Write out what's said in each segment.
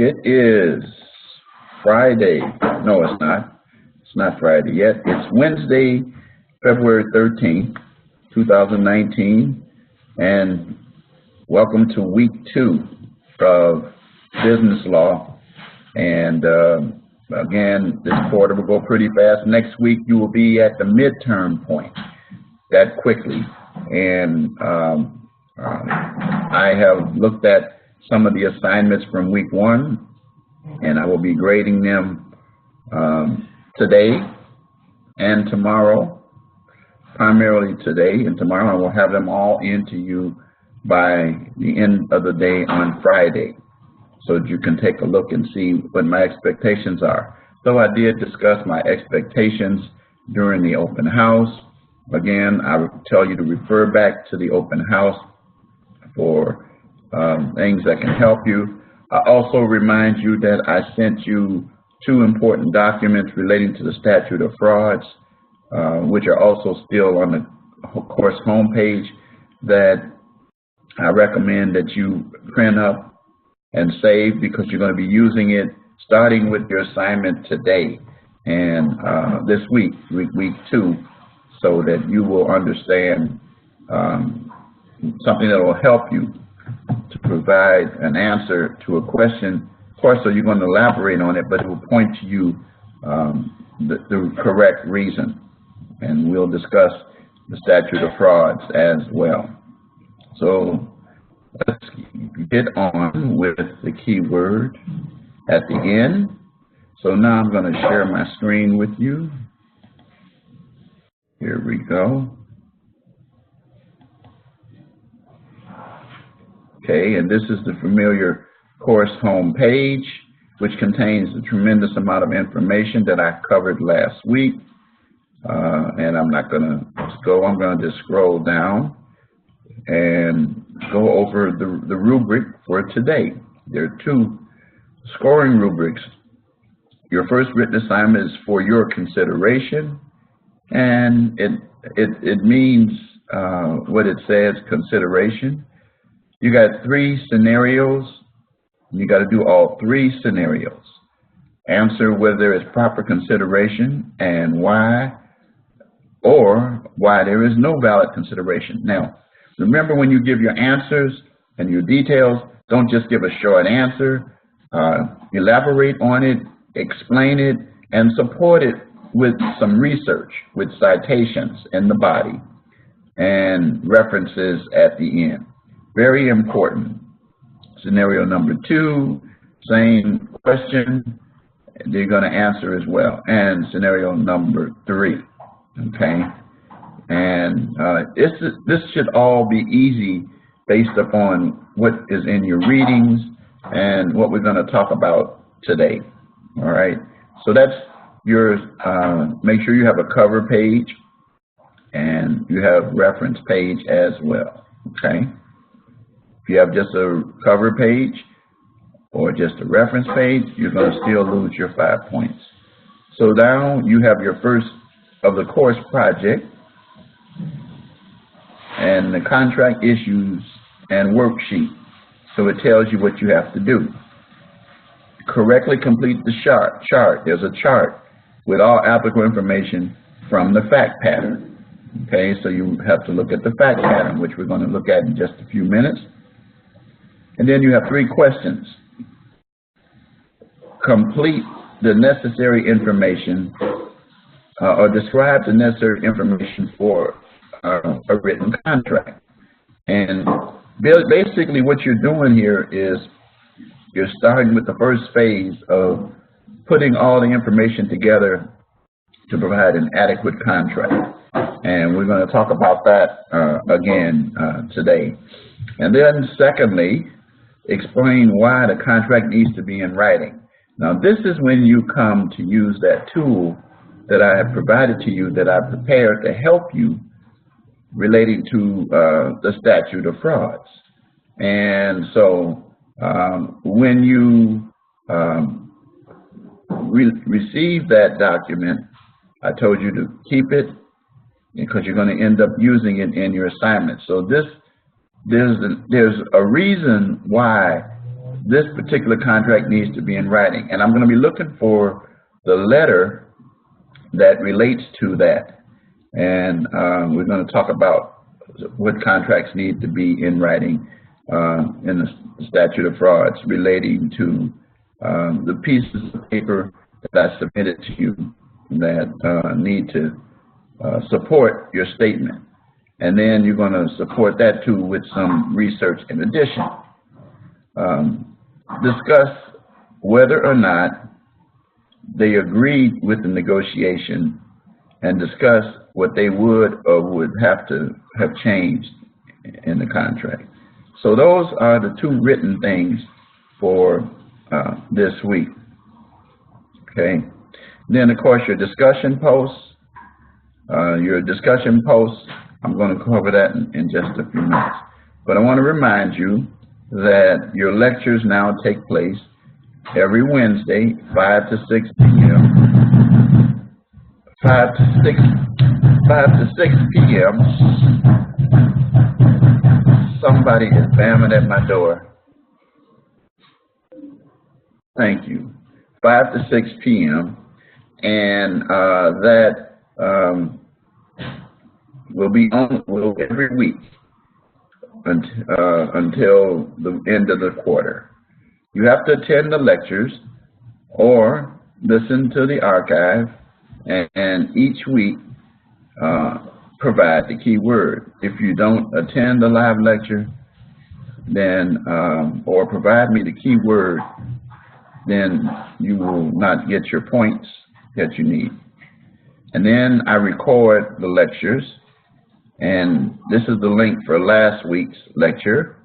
It is Friday. No, it's not. It's not Friday yet. It's Wednesday, February 13th, 2019, and welcome to week 2 of business law. And again, this quarter will go pretty fast. Next week, you will be at the midterm point that quickly. And I have looked at some of the assignments from week 1, and I will be grading them today and tomorrow, primarily today and tomorrow. I will have them all into you by the end of the day on Friday, so that you can take a look and see what my expectations are. So I did discuss my expectations during the open house. Again, I would tell you to refer back to the open house for things that can help you. I also remind you that I sent you 2 important documents relating to the statute of frauds, which are also still on the course homepage, that I recommend that you print up and save, because you're going to be using it starting with your assignment today and this week, week 2, so that you will understand something that will help you to provide an answer to a question. Of course, so you're going to elaborate on it, but it will point to you the correct reason. And we'll discuss the statute of frauds as well. So let's get on with the keyword at the end. So now I'm going to share my screen with you. Here we go. Okay, and this is the familiar course home page, which contains a tremendous amount of information that I covered last week. And I'm not going to go, I'm going to just scroll down and go over the rubric for today. There are 2 scoring rubrics. Your first written assignment is for your consideration, and it means what it says, consideration. You got 3 scenarios. You got to do all 3 scenarios. Answer whether it's proper consideration and why, or why there is no valid consideration. Now, remember, when you give your answers and your details, don't just give a short answer. Elaborate on it, explain it, and support it with some research, with citations in the body and references at the end. Very important. Scenario number 2, same question, they're going to answer as well. And scenario number 3, okay? And this should all be easy based upon what is in your readings and what we're going to talk about today, all right? So that's your, make sure you have a cover page and you have reference page as well, okay? If you have just a cover page or just a reference page, you're going to still lose your 5 points. So now you have your first of the course project and the contract issues and worksheet. So it tells you what you have to do. Correctly complete the chart. There's a chart with all applicable information from the fact pattern. Okay, so you have to look at the fact pattern, which we're going to look at in just a few minutes. And then you have 3 questions. Complete the necessary information or describe the necessary information for a written contract. And basically what you're doing here is you're starting with the first phase of putting all the information together to provide an adequate contract. And we're going to talk about that again today. And then secondly, explain why the contract needs to be in writing. Now, this is when you come to use that tool that I have provided to you, that I prepared to help you relating to the statute of frauds. And so when you receive that document, I told you to keep it because you're going to end up using it in your assignment. So there's a reason why this particular contract needs to be in writing. And I'm going to be looking for the letter that relates to that. And we're going to talk about what contracts need to be in writing in the statute of frauds relating to the pieces of paper that I submitted to you that need to support your statement. And then you're going to support that too with some research in addition. Discuss whether or not they agreed with the negotiation and discuss what they would or would have to have changed in the contract. So those are the two written things for this week. Okay. Then, of course, your discussion posts. I'm going to cover that in just a few minutes. But I want to remind you that your lectures now take place every Wednesday, 5 to 6 p.m. 5 to 6 p.m. Somebody is bamming at my door. Thank you. 5 to 6 p.m. And that will be on every week until the end of the quarter. You have to attend the lectures or listen to the archive, and each week provide the key word. If you don't attend the live lecture, then or provide me the key word, then you will not get your points that you need. And then I record the lectures, and this is the link for last week's lecture.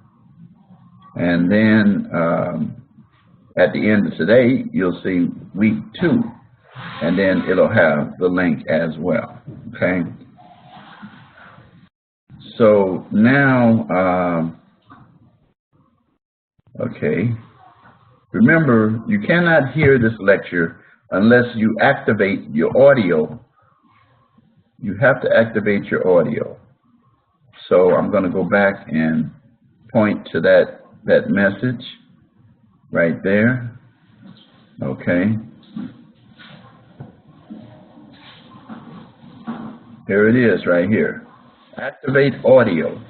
And then at the end of today, you'll see week 2, and then it'll have the link as well. Okay. So now, okay. Remember, you cannot hear this lecture unless you activate your audio. You have to activate your audio. So I'm going to go back and point to that message right there. Okay. Here it is right here. Activate audio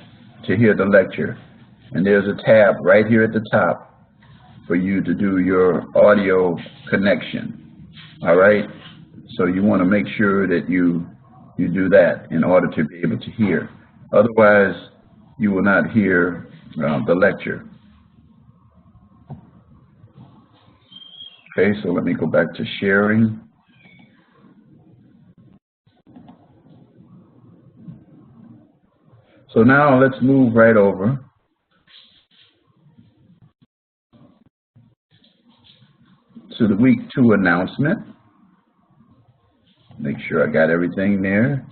to hear the lecture. And there's a tab right here at the top for you to do your audio connection. All right? So you want to make sure that you do that in order to be able to hear. Otherwise, you will not hear the lecture. Okay, so let me go back to sharing. So now let's move right over to the week 2 announcement. Make sure I got everything there.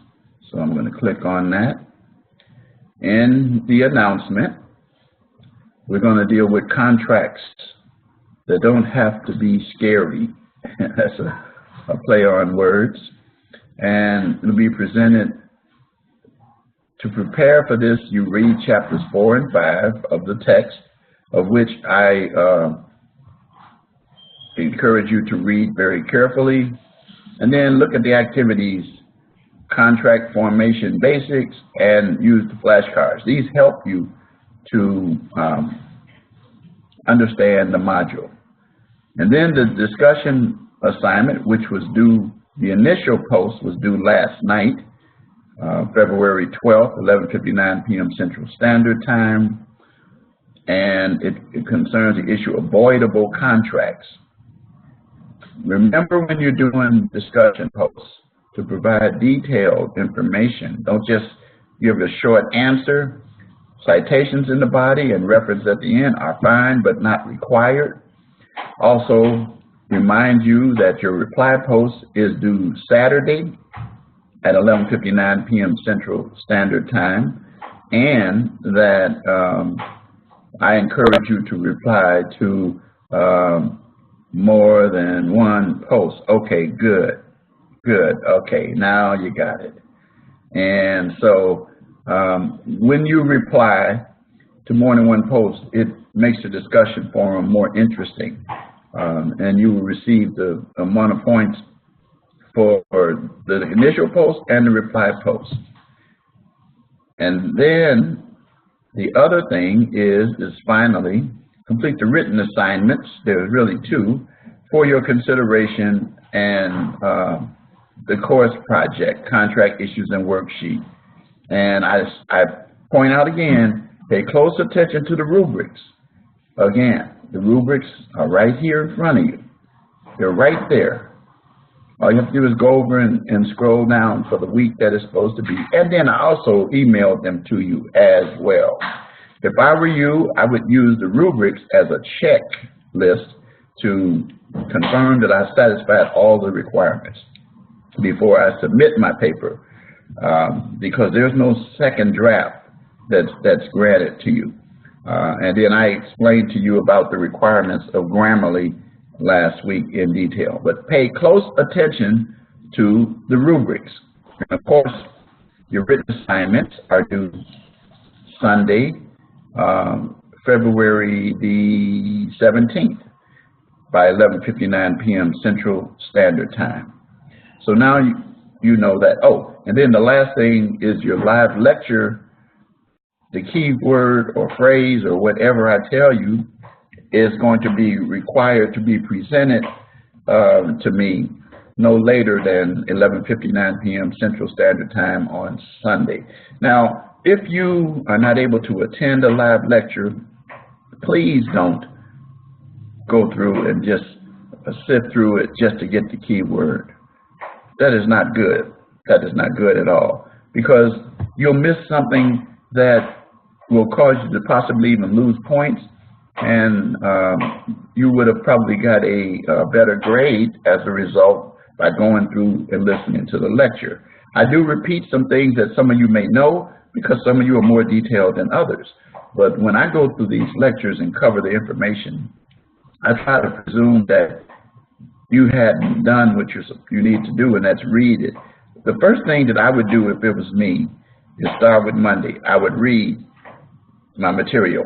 So I'm going to click on that. In the announcement, we're going to deal with contracts that don't have to be scary. That's a play on words. And it'll be presented. To prepare for this, you read chapters 4 and 5 of the text, of which I encourage you to read very carefully, and then look at the activities, contract formation basics, and use the flashcards. These help you to understand the module. And then the discussion assignment, which was due, the initial post was due last night, February 12th, 11:59 p.m. Central Standard Time, and it concerns the issue of voidable contracts. Remember, when you're doing discussion posts, to provide detailed information. Don't just give a short answer. Citations in the body and reference at the end are fine but not required. Also, remind you that your reply post is due Saturday at 11:59 p.m. Central Standard Time, and that I encourage you to reply to more than one post. Okay, good. Okay, now you got it. And so when you reply, to more than one post, it makes the discussion forum more interesting. And you will receive the amount of points for the initial post and the reply post. And then the other thing is finally complete the written assignments. There's really two for your consideration and the course project, contract issues and worksheet. And I point out again, pay close attention to the rubrics. Again, the rubrics are right here in front of you. They're right there. All you have to do is go over and scroll down for the week that it's supposed to be. And then I also emailed them to you as well. If I were you, I would use the rubrics as a checklist to confirm that I satisfied all the requirements before I submit my paper, because there's no second draft that's granted to you. And then I explained to you about the requirements of Grammarly last week in detail. But pay close attention to the rubrics. And of course, your written assignments are due Sunday, February the 17th by 11:59 p.m. Central Standard Time. So now you know that. Oh, and then the last thing is your live lecture. The key word or phrase or whatever I tell you is going to be required to be presented to me no later than 11:59 p.m. Central Standard Time on Sunday. Now, if you are not able to attend a live lecture, please don't go through and just sift through it just to get the key word. That is not good. That is not good at all, because you'll miss something that will cause you to possibly even lose points, and you would have probably got a better grade as a result by going through and listening to the lecture. I do repeat some things that some of you may know because some of you are more detailed than others. But when I go through these lectures and cover the information, I try to presume that you hadn't done what you need to do, and that's read it. The first thing that I would do if it was me is start with Monday. I would read my material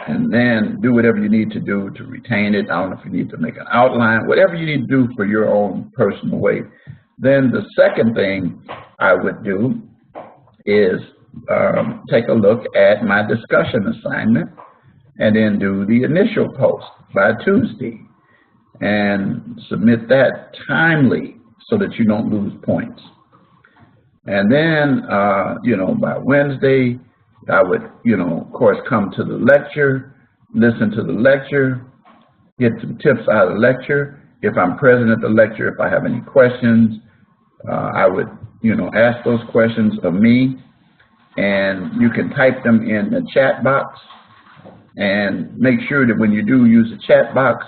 and then do whatever you need to do to retain it. I don't know if you need to make an outline, whatever you need to do for your own personal way. Then the second thing I would do is take a look at my discussion assignment and then do the initial post by Tuesday and submit that timely so that you don't lose points. And then, by Wednesday, I would, of course, come to the lecture, listen to the lecture, get some tips out of the lecture. If I'm present at the lecture, if I have any questions, I would, ask those questions of me, and you can type them in the chat box, and make sure that when you do use the chat box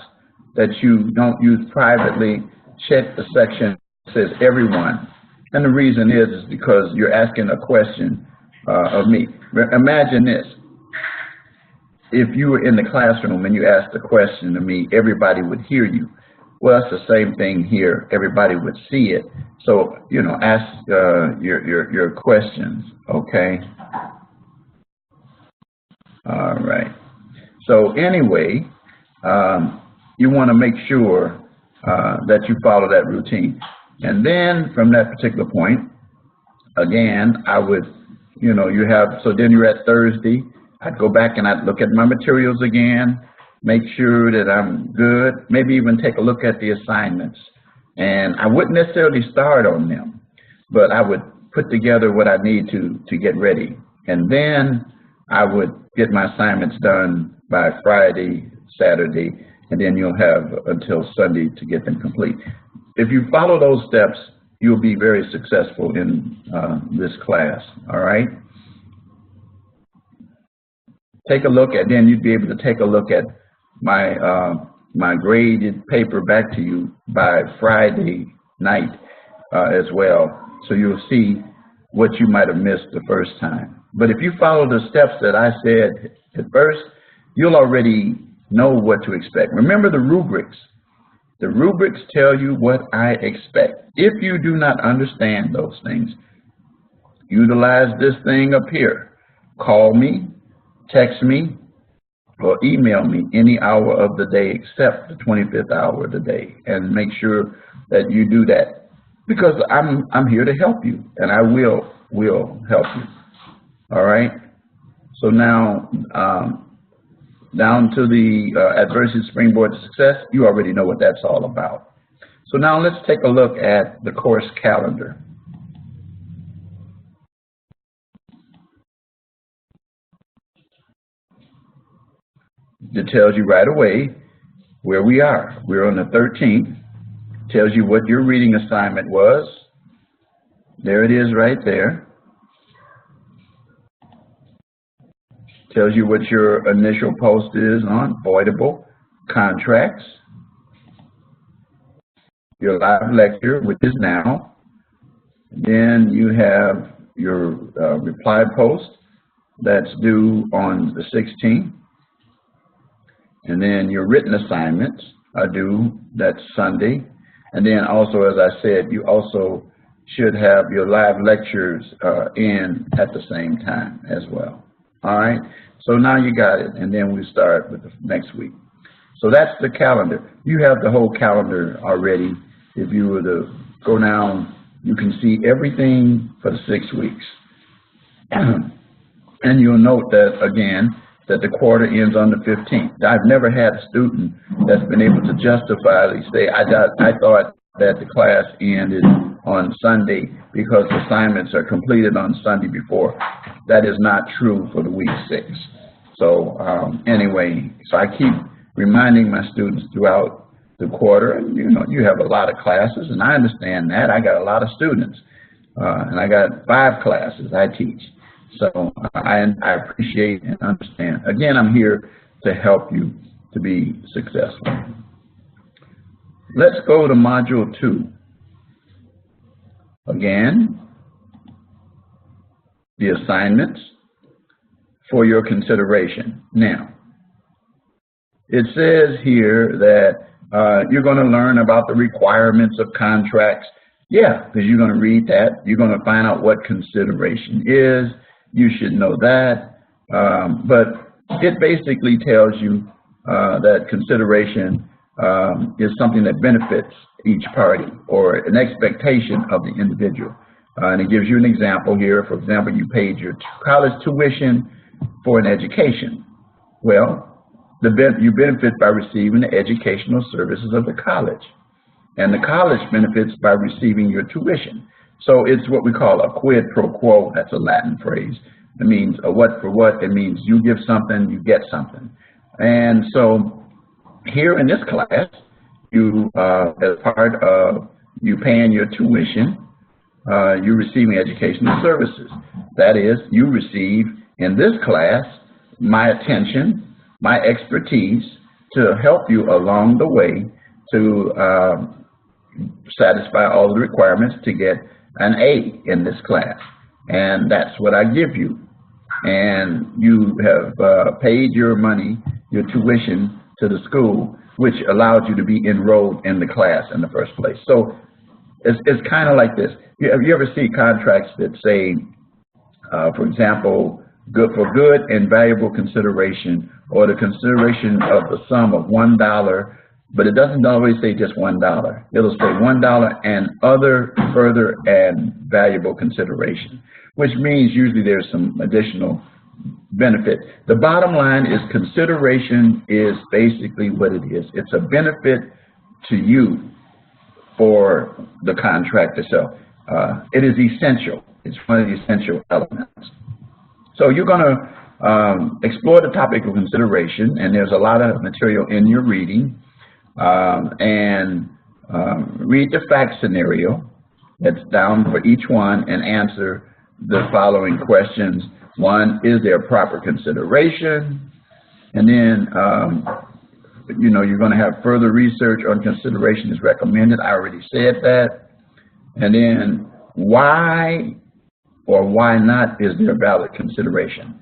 that you don't use privately. Check the section that says everyone. And the reason is because you're asking a question of me. Imagine this. If you were in the classroom and you asked a question to me, everybody would hear you. Well, it's the same thing here. Everybody would see it. So, ask your questions, okay? All right. So anyway, you want to make sure that you follow that routine. And then from that particular point, again, I would, so then you're at Thursday. I'd go back and I'd look at my materials again, make sure that I'm good, maybe even take a look at the assignments. And I wouldn't necessarily start on them, but I would put together what I need to get ready. And then I would get my assignments done by Friday, Saturday, and then you'll have until Sunday to get them complete. If you follow those steps, you'll be very successful in this class, all right? Take a look at, then you'd be able to take a look at my my graded paper back to you by Friday night as well. So you'll see what you might have missed the first time. But if you follow the steps that I said at first, you'll already know what to expect. Remember the rubrics. The rubrics tell you what I expect. If you do not understand those things, utilize this thing up here. Call me, text me or email me any hour of the day except the 25th hour of the day, and make sure that you do that, because I'm here to help you, and I will help you. All right. So now down to the adversity springboard to success. You already know what that's all about. So now let's take a look at the course calendar. It tells you right away where we are. We're on the 13th. Tells you what your reading assignment was. There it is right there. Tells you what your initial post is on voidable contracts. Your live lecture, which is now. Then you have your reply post that's due on the 16th. And then your written assignments are due, that's Sunday. And then also, as I said, you also should have your live lectures in at the same time as well. All right, so now you got it, and then we start with the next week. So that's the calendar. You have the whole calendar already. If you were to go down, you can see everything for the 6 weeks. And you'll note that, again, that the quarter ends on the 15th. I've never had a student that's been able to justifiably say, I thought that the class ended on Sunday because assignments are completed on Sunday before. That is not true for the week 6. So anyway, so I keep reminding my students throughout the quarter, and you know, you have a lot of classes, and I understand that. I got a lot of students, and I got 5 classes I teach. So I appreciate and understand. Again, I'm here to help you to be successful. Let's go to Module 2. Again, the assignments for your consideration. Now, it says here that you're going to learn about the requirements of contracts. Yeah, because you're going to read that. You're going to find out what consideration is. You should know that, but it basically tells you that consideration is something that benefits each party, or an expectation of the individual. And it gives you an example here. For example, you paid your college tuition for an education. Well, you benefit by receiving the educational services of the college, and the college benefits by receiving your tuition. So it's what we call a quid pro quo. That's a Latin phrase. It means a what for what. It means you give something, you get something. And so here in this class, you, as part of you paying your tuition, you're receiving educational services. That is, you receive in this class my attention, my expertise to help you along the way to satisfy all the requirements to get an A in this class, and that's what I give you. And you have paid your money, your tuition to the school, which allowed you to be enrolled in the class in the first place. So it's kind of like this. Have you ever see contracts that say, for example, for good and valuable consideration, or the consideration of the sum of $1, but it doesn't always say just $1. It'll say $1 and other further and valuable consideration, which means usually there's some additional benefit. The bottom line is consideration is basically what it is. It's a benefit to you for the contract itself. It is essential. It's one of the essential elements. So you're going to explore the topic of consideration, and there's a lot of material in your reading. Read the fact scenario that's down for each one and answer the following questions. 1, is there proper consideration? And then, you know, you're going to have further research on consideration is recommended. I already said that. And then, why or why not is there valid consideration?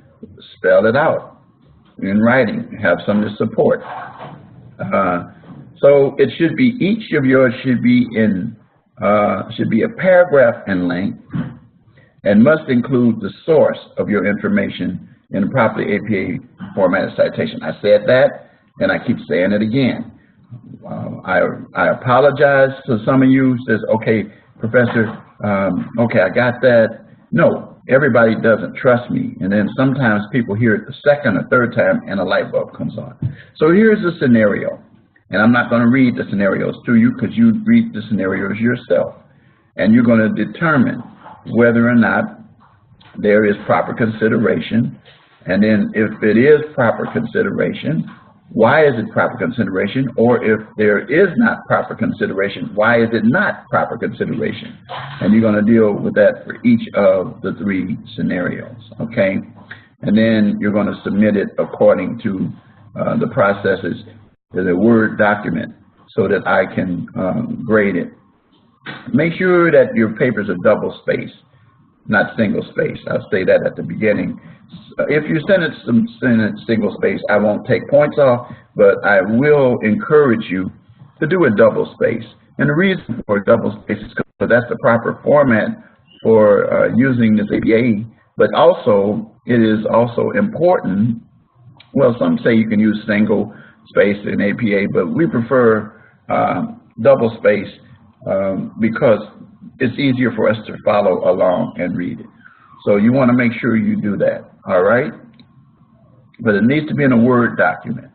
Spell it out in writing. Have some to support. So it should be, each of yours should be a paragraph in length, and must include the source of your information in a properly APA formatted citation. I said that, and I keep saying it again. I apologize to some of you. Says, okay, Professor, okay, I got that. No, everybody doesn't trust me. And then sometimes people hear it the second or third time and a light bulb comes on. So here's a scenario. And I'm not going to read the scenarios to you because you read the scenarios yourself. And you're going to determine whether or not there is proper consideration. And then if it is proper consideration, why is it proper consideration? Or if there is not proper consideration, why is it not proper consideration? And you're going to deal with that for each of the 3 scenarios, okay? And then you're going to submit it according to the processes in a Word document so that I can grade it. Make sure that your papers are double spaced, not single spaced. I'll say that at the beginning. If you send it single space, I won't take points off, but I will encourage you to do a double space. And the reason for double space is because that's the proper format for using this APA, but also it is also important. Well, some say you can use single space in APA, but we prefer double space because it's easier for us to follow along and read it. So you want to make sure you do that, all right? But it needs to be in a Word document.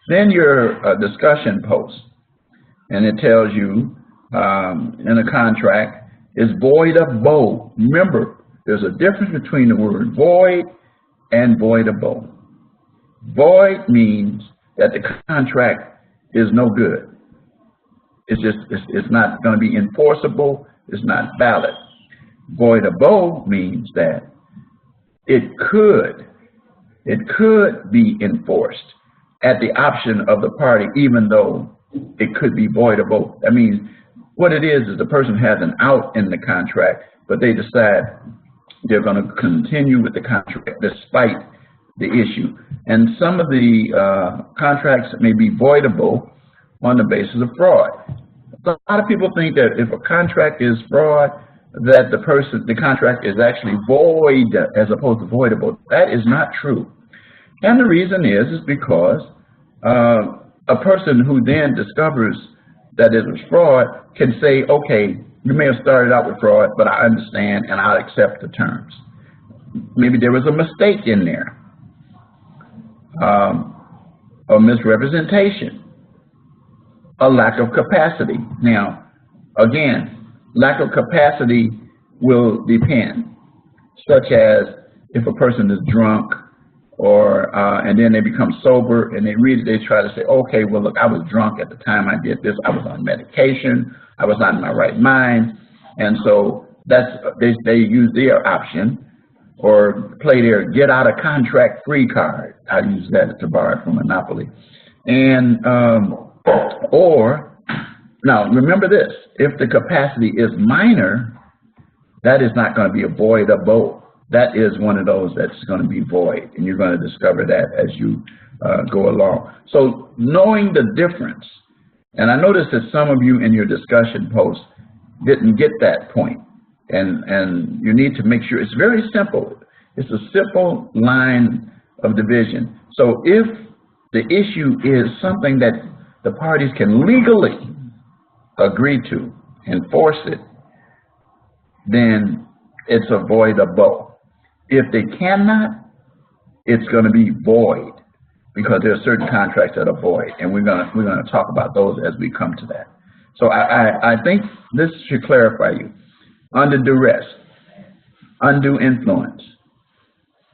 Then your discussion post, and it tells you in a contract is voidable. Remember, there's a difference between the word void and voidable. Void means that the contract is no good. It's not going to be enforceable. It's not valid. Voidable means that it could be enforced at the option of the party, even though it could be voidable. That means what it is the person has an out in the contract, but they decide they're going to continue with the contract despite the issue. And some of the contracts may be voidable on the basis of fraud. So a lot of people think that if a contract is fraud, that the contract is actually void as opposed to voidable. That is not true. And the reason is because a person who then discovers that it was fraud can say, okay, you may have started out with fraud, but I understand and I'll accept the terms. Maybe there was a mistake in there, a misrepresentation, a lack of capacity. Now, again, lack of capacity will depend, such as if a person is drunk or and then they become sober and they try to say, okay, well, look, I was drunk at the time I did this. I was on medication. I was not in my right mind. And so that's they use their option or play their get out of contract free card. I use that to borrow it from Monopoly. And or now remember this, if the capacity is minor, that is not going to be a voidable. That is one of those that's going to be void, and you're going to discover that as you go along. So knowing the difference, and I noticed that some of you in your discussion post didn't get that point, and you need to make sure it's very simple. It's a simple line of division. So if the issue is something that the parties can legally agree to, enforce it, then it's avoidable. If they cannot, it's going to be void, because there are certain contracts that are void, and we're going to talk about those as we come to that. So I think this should clarify you. Under duress, undue influence,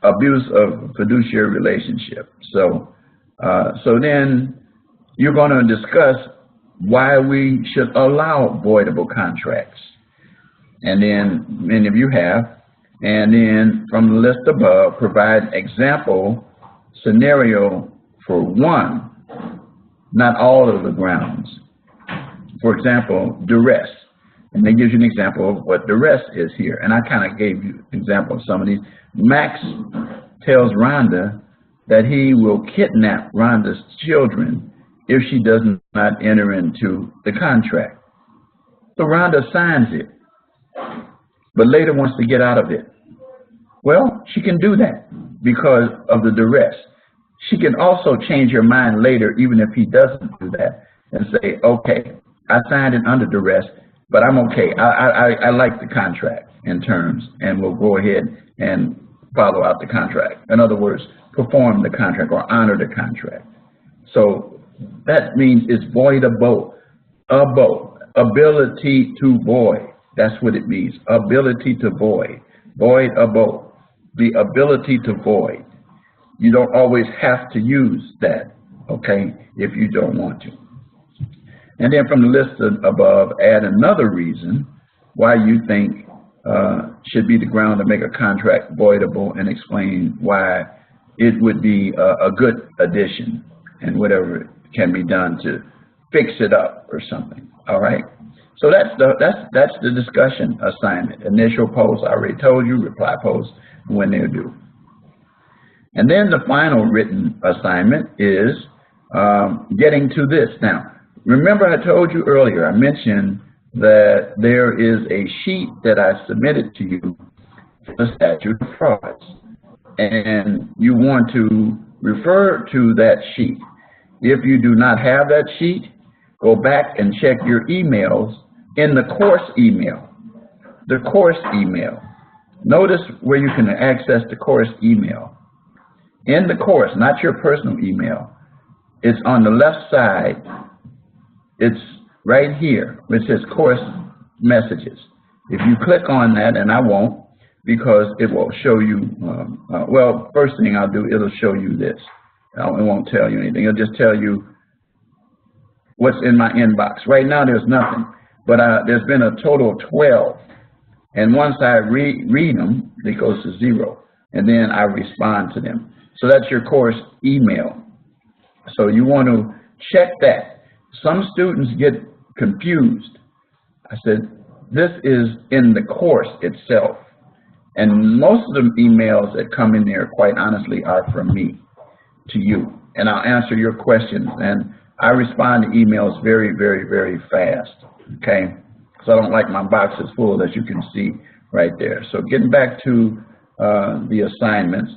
abuse of fiduciary relationship. So then you're going to discuss why we should allow voidable contracts, and then many of you have. And then from the list above, provide example scenario for one, not all of the grounds. For example, duress. And they gives you an example of what duress is here. And I kind of gave you an example of some of these. Max tells Rhonda that he will kidnap Rhonda's children if she does not enter into the contract. So Rhonda signs it, but later wants to get out of it. Well, she can do that. because of the duress. She can also change her mind later, even if he doesn't do that, and say, okay, I signed it under duress, but I'm okay. I like the contract in terms, and we'll go ahead and follow out the contract. In other words, perform the contract or honor the contract. So that means it's voidable, ability to void. That's what it means, ability to void, voidable, the ability to void. You don't always have to use that, okay, if you don't want to. And then from the list above, add another reason why you think should be the ground to make a contract voidable, and explain why it would be a good addition and whatever can be done to fix it up or something. All right. So that's the discussion assignment. Initial post, I already told you, reply post when they're due. And then the final written assignment is getting to this. Now, remember I told you earlier, I mentioned that there is a sheet that I submitted to you for the statute of frauds. And you want to refer to that sheet. If you do not have that sheet, go back and check your emails in the course email. The course email. Notice where you can access the course email. In the course, not your personal email. It's on the left side. It's right here, which says course messages. If you click on that, and I won't, because it will show you, well, first thing I'll do, it'll show you this. It won't tell you anything. It'll just tell you what's in my inbox. Right now, there's nothing, but there's been a total of 12. And once I read them, it goes to 0, and then I respond to them. So that's your course email. So you want to check that. Some students get confused. I said, this is in the course itself. And most of the emails that come in there, quite honestly, are from me to you. And I'll answer your questions. And I respond to emails very, very, very fast, okay? Because I don't like my boxes full, as you can see right there. So getting back to the assignments,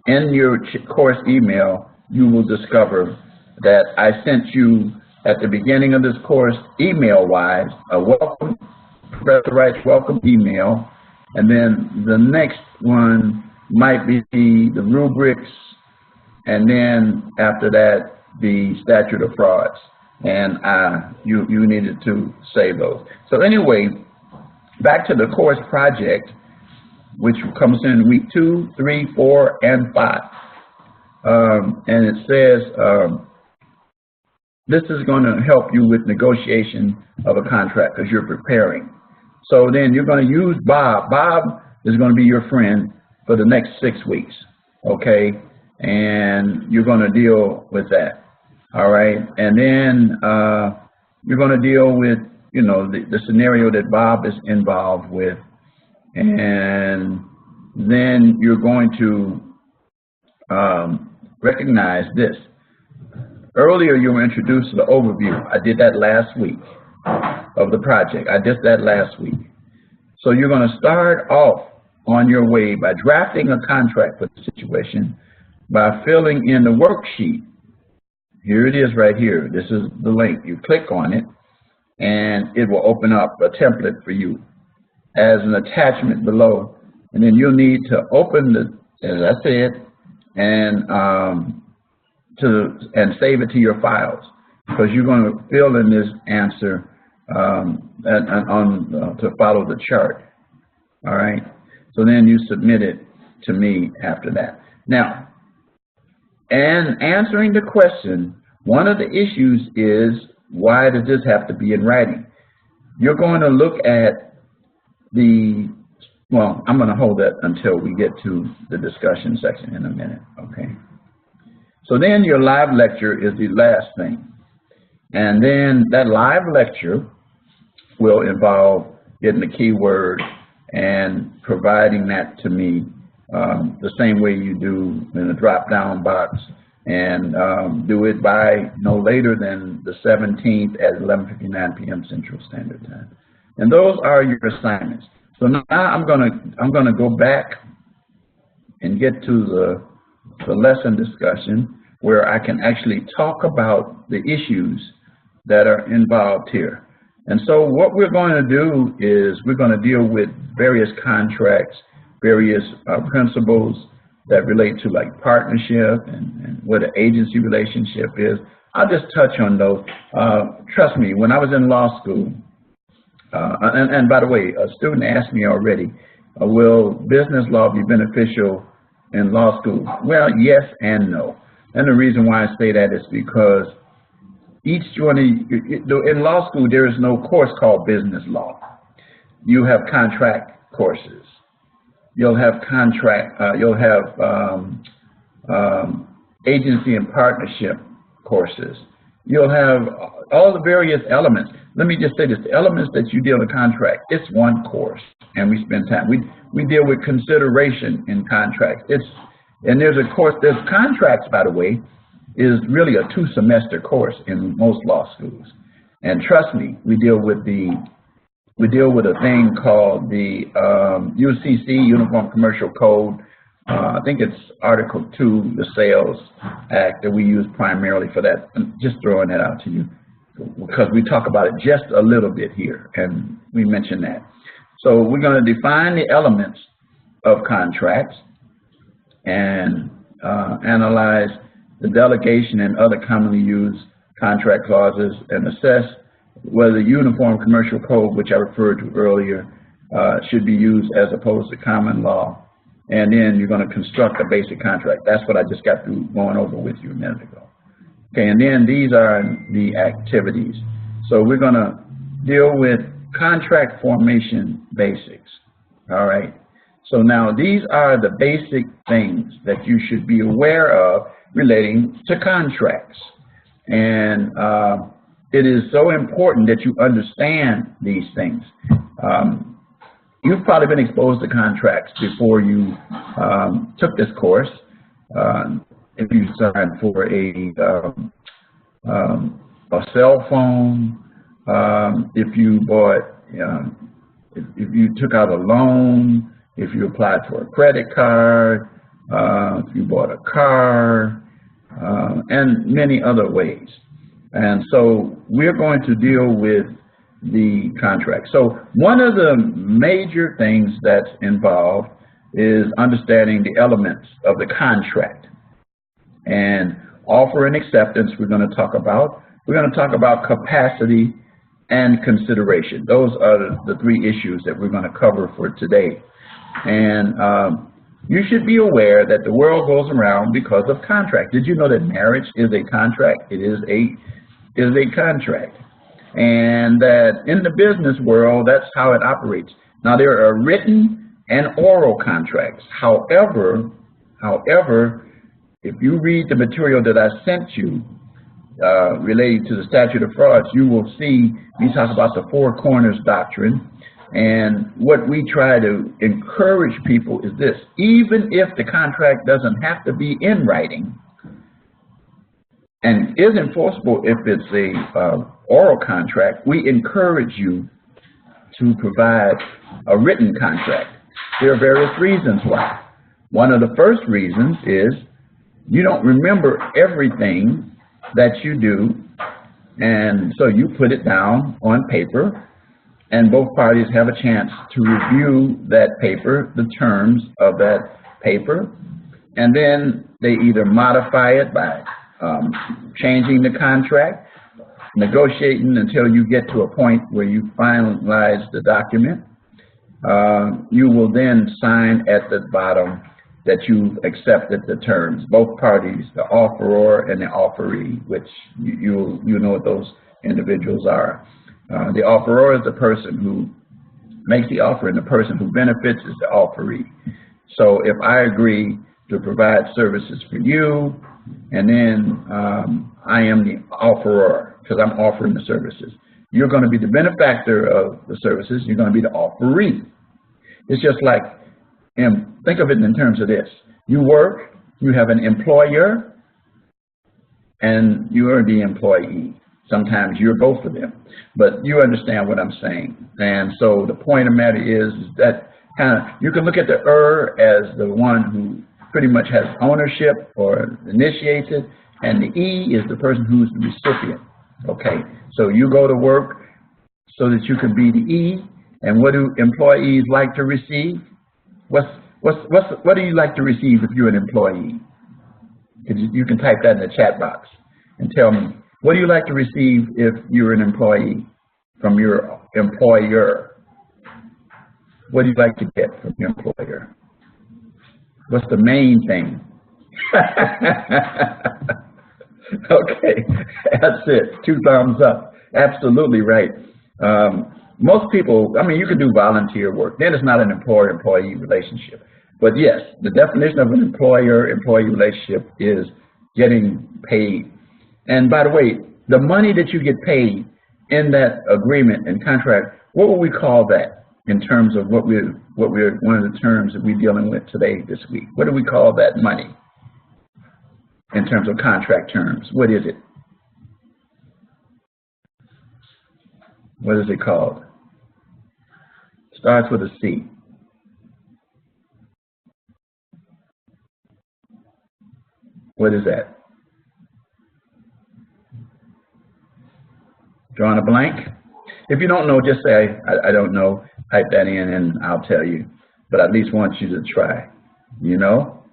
in your course email, you will discover that I sent you at the beginning of this course, email-wise, a welcome, Professor Wright's welcome email, and then the next one might be the rubrics, and then after that, the statute of frauds. And you needed to save those. So anyway, back to the course project, which comes in week 2, 3, 4, and 5. And it says, this is going to help you with negotiation of a contract because you're preparing. So then you're going to use Bob. Bob is going to be your friend for the next 6 weeks, okay? And you're going to deal with that, all right? And then you're going to deal with, you know, the scenario that Bob is involved with. And then you're going to recognize this. Earlier, you were introduced to the overview. I did that last week of the project. I did that last week. So you're going to start off on your way by drafting a contract for the situation, by filling in the worksheet. Here it is right here. This is the link. You click on it, and it will open up a template for you as an attachment below. And then you'll need to open the, as I said, and save it to your files, because you're going to fill in this answer to follow the chart. All right. So then you submit it to me after that. Now, and answering the question, one of the issues is, why does this have to be in writing? You're going to look at the, well, I'm going to hold that until we get to the discussion section in a minute, okay? So then your live lecture is the last thing. And then that live lecture will involve getting the keyword and providing that to me the same way you do in the drop-down box, and do it by no later than the 17th at 11:59 p.m. Central Standard Time. And those are your assignments. So now I'm gonna go back and get to the lesson discussion where I can actually talk about the issues that are involved here. And so what we're going to do is we're going to deal with various contracts, various principles that relate to like partnership and what an agency relationship is. I'll just touch on those. Trust me, when I was in law school, and by the way, a student asked me already, will business law be beneficial in law school? Well, yes and no. And the reason why I say that is because in law school, there is no course called business law. You have contract courses. You'll have agency and partnership courses. You'll have all the various elements. Let me just say this, the elements that you deal in contract, it's one course, and we spend time. We deal with consideration in contracts. And there's a course, there's contracts, by the way, is really a 2-semester course in most law schools. And trust me, we deal with a thing called the UCC, Uniform Commercial Code. I think it's Article 2, the Sales Act, that we use primarily for that. I'm just throwing that out to you because we talk about it just a little bit here, and we mention that. So we're going to define the elements of contracts and analyze the delegation and other commonly used contract clauses and assess whether the Uniform Commercial Code, which I referred to earlier, should be used as opposed to common law. And then you're going to construct a basic contract. That's what I just got through going over with you a minute ago. Okay, and then these are the activities. So we're going to deal with contract formation basics. All right. So now these are the basic things that you should be aware of relating to contracts. And it is so important that you understand these things. You've probably been exposed to contracts before you took this course. If you signed for a cell phone, if you bought, if you took out a loan, if you applied for a credit card, if you bought a car, and many other ways. And so we're going to deal with the contract. So one of the major things that's involved is understanding the elements of the contract. And offer and acceptance we're going to talk about. We're going to talk about capacity and consideration. Those are the 3 issues that we're going to cover for today. And you should be aware that the world goes around because of contract. Did you know that marriage is a contract? It is a contract. And that in the business world, that's how it operates. Now, there are written and oral contracts. However, if you read the material that I sent you related to the statute of frauds, you will see we talk about the 4 corners doctrine. And what we try to encourage people is this: even if the contract doesn't have to be in writing and is enforceable if it's a oral contract, we encourage you to provide a written contract. There are various reasons why. One of the first reasons is you don't remember everything that you do, and so you put it down on paper, and both parties have a chance to review that paper, the terms of that paper, and then they either modify it by changing the contract, negotiating until you get to a point where you finalize the document. You will then sign at the bottom that you've accepted the terms. Both parties, the offeror and the offeree, which you know what those individuals are. The offeror is the person who makes the offer, and the person who benefits is the offeree. So if I agree to provide services for you, and then I am the offeror because I'm offering the services, you're going to be the benefactor of the services. You're going to be the offeree. It's just like, think of it in terms of this. You work, you have an employer, and you are the employee. Sometimes you're both of them, but you understand what I'm saying. And so the point of the matter is that you can look at the as the one who pretty much has ownership or initiates it, and the E is the person who's the recipient. Okay, so you go to work so that you can be the E, and what do employees like to receive? What do you like to receive if you're an employee? You can type that in the chat box and tell me, what do you like to receive if you're an employee from your employer? What do you like to get from your employer? What's the main thing? Okay, that's it. 2 thumbs up. Absolutely right. Most people, I mean, you can do volunteer work. Then it's not an employer-employee relationship. But yes, the definition of an employer-employee relationship is getting paid. And by the way, the money that you get paid in that agreement and contract, what would we call that in terms of what we're one of the terms that we're dealing with today, this week? What do we call that money in terms of contract terms? What is it? What is it called? Starts with a C. What is that? Drawing a blank? If you don't know, just say, I don't know. Type that in and I'll tell you. But I at least want you to try. You know?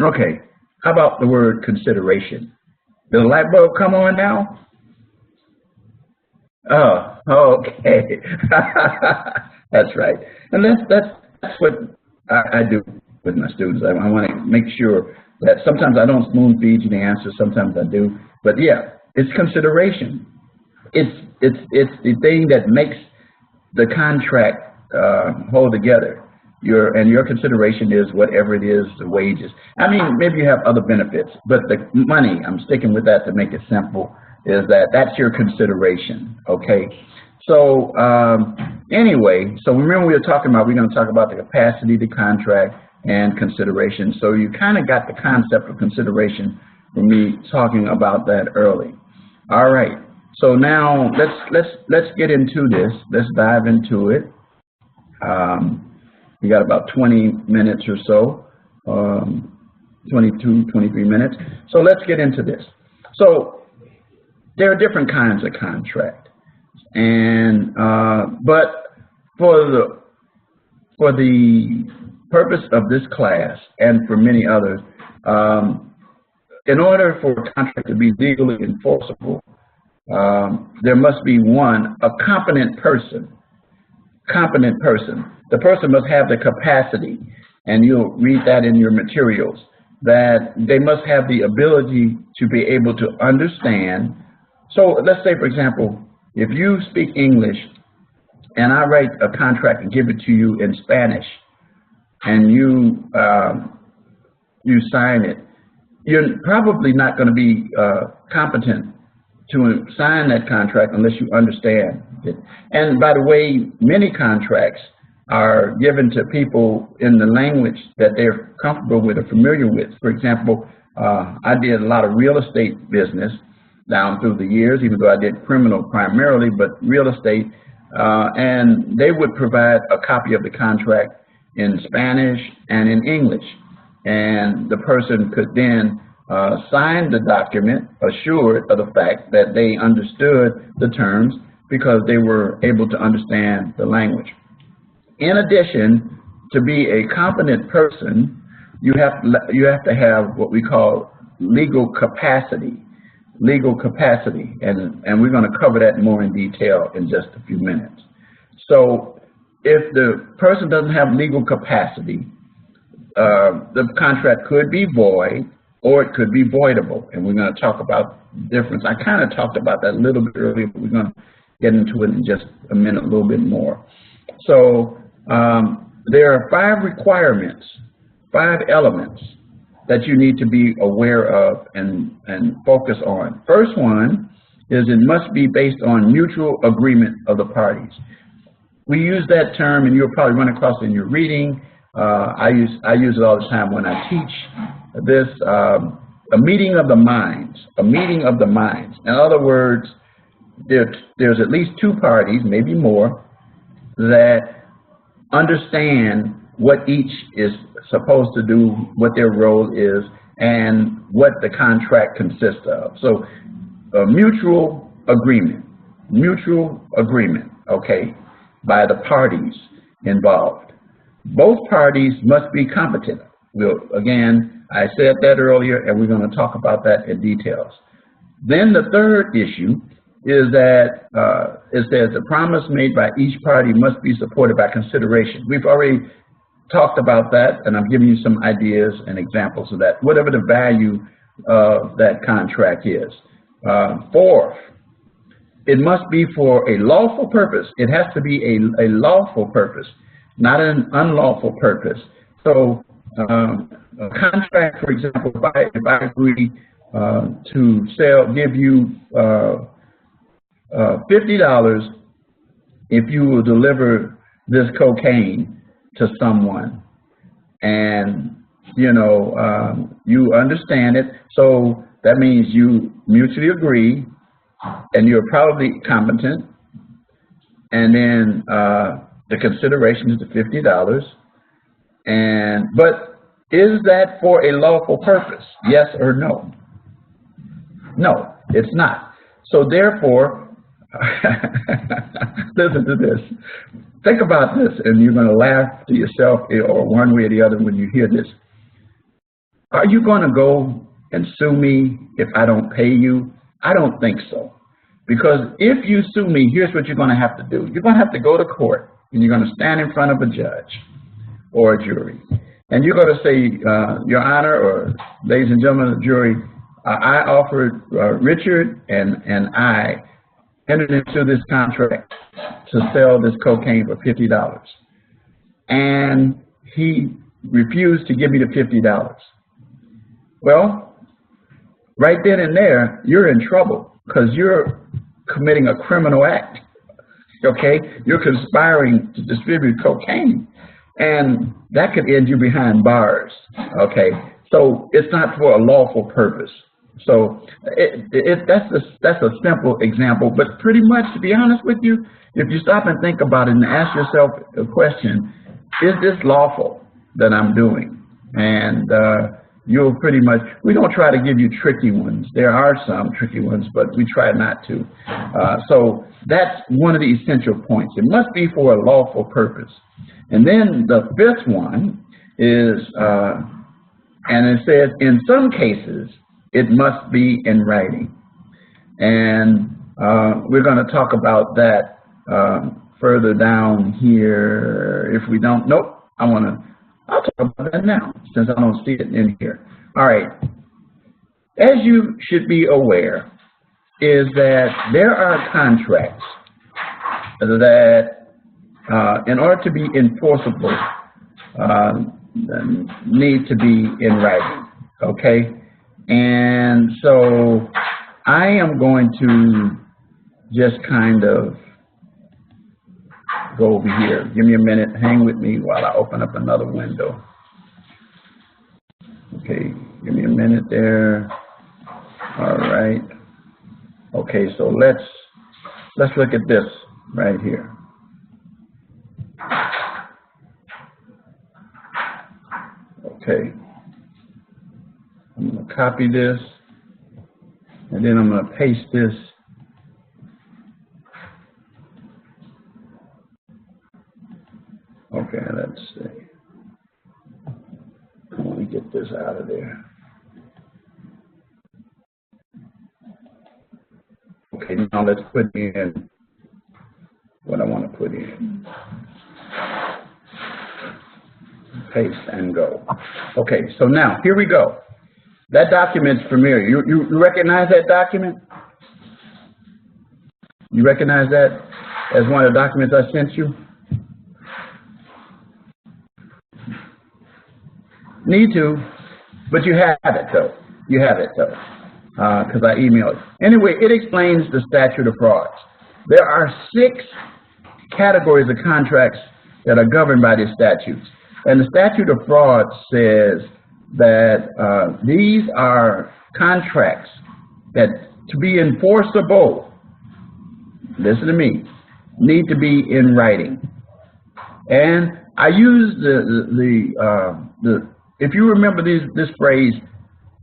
Okay. How about the word consideration? Did the light bulb come on now? Oh, okay. That's right. And that's what I do with my students. I want to make sure that sometimes I don't spoon feed you the answer, sometimes I do. But yeah, it's consideration. It's the thing that makes the contract hold together. Your consideration is whatever it is, the wages. I mean, maybe you have other benefits, but the money, I'm sticking with that to make it simple, is that's your consideration, okay? So anyway, so remember we're going to talk about the capacity, the contract, and consideration. So you kind of got the concept of consideration from me talking about that early. All right, so now let's get into this. Let's dive into it. We got about 20 minutes or so, 22, 23 minutes. So let's get into this. So there are different kinds of contract, and but for the purpose of this class and for many others, in order for a contract to be legally enforceable, there must be a competent person. Competent person. The person must have the capacity, and you'll read that in your materials, that they must have the ability to be able to understand. So let's say, for example, if you speak English and I write a contract and give it to you in Spanish, and you sign it, you're probably not going to be competent to sign that contract unless you understand it. And by the way, many contracts are given to people in the language that they're comfortable with or familiar with. For example, I did a lot of real estate business down through the years, even though I did criminal primarily, but real estate, and they would provide a copy of the contract in Spanish and in English, and the person could then sign the document assured of the fact that they understood the terms because they were able to understand the language. In addition, to be a competent person, you have to have what we call legal capacity. Legal capacity, and we're going to cover that more in detail in just a few minutes. So if the person doesn't have legal capacity, the contract could be void or it could be voidable, and we're going to talk about the difference. I kind of talked about that a little bit earlier, but we're going to get into it in just a minute, a little bit more. So there are 5 requirements, 5 elements that you need to be aware of and focus on. First one is it must be based on mutual agreement of the parties. We use that term, and you'll probably run across it in your reading. I use it all the time when I teach this, a meeting of the minds, a meeting of the minds. In other words, there's at least two parties, maybe more, that understand what each is supposed to do, what their role is, and what the contract consists of. So a mutual agreement, okay, by the parties involved. Both parties must be competent. Again, I said that earlier, and we're going to talk about that in details. Then the third issue is that it says the promise made by each party must be supported by consideration. We've already talked about that, and I'm giving you some ideas and examples of that, whatever the value of that contract is. Fourth, it must be for a lawful purpose. It has to be a lawful purpose, not an unlawful purpose. So a contract, for example, if I agree to give you $50 if you will deliver this cocaine to someone, and you understand it, so that means you mutually agree, and you're probably competent, and then the consideration is the $50. But is that for a lawful purpose? Yes or no? No, it's not. So therefore, listen to this. Think about this, and you're going to laugh to yourself, or one way or the other, when you hear this. Are you going to go and sue me if I don't pay you? I don't think so. Because if you sue me, here's what you're going to have to do. You're going to have to go to court, and you're going to stand in front of a judge or a jury. And you're going to say, Your Honor, or ladies and gentlemen of the jury, I offered Richard and I entered into this contract to sell this cocaine for $50. And he refused to give me the $50. Well, right then and there, you're in trouble because you're committing a criminal act, okay? You're conspiring to distribute cocaine, and that could end you behind bars, okay? So it's not for a lawful purpose. So that's a simple example, but pretty much, to be honest with you, if you stop and think about it and ask yourself a question, is this lawful that I'm doing? And you'll pretty much, we don't try to give you tricky ones. There are some tricky ones, but we try not to. So that's one of the essential points. It must be for a lawful purpose. And then the fifth one is, and it says, in some cases, it must be in writing. And we're going to talk about that further down here. If we don't, nope, I'll talk about that now, since I don't see it in here. All right. As you should be aware, is that there are contracts that, in order to be enforceable, need to be in writing, okay? And so I am going to just kind of go over here. Give me a minute. Hang with me while I open up another window. Okay, give me a minute there. All right. Okay, so let's look at this right here. Okay. I'm going to copy this, and then I'm going to paste this. Okay, let's see. I want to get this out of there. Okay, now let's put in what I want to put in. Paste and go. Okay, so now here we go. That document's familiar. You recognize that document? You recognize that as one of the documents I sent you? Need to, but you have it though. You have it though, because I emailed it. Anyway, it explains the statute of frauds. There are 6 categories of contracts that are governed by these statutes. And the statute of frauds says that these are contracts that, to be enforceable, listen to me, need to be in writing. And I use if you remember this phrase,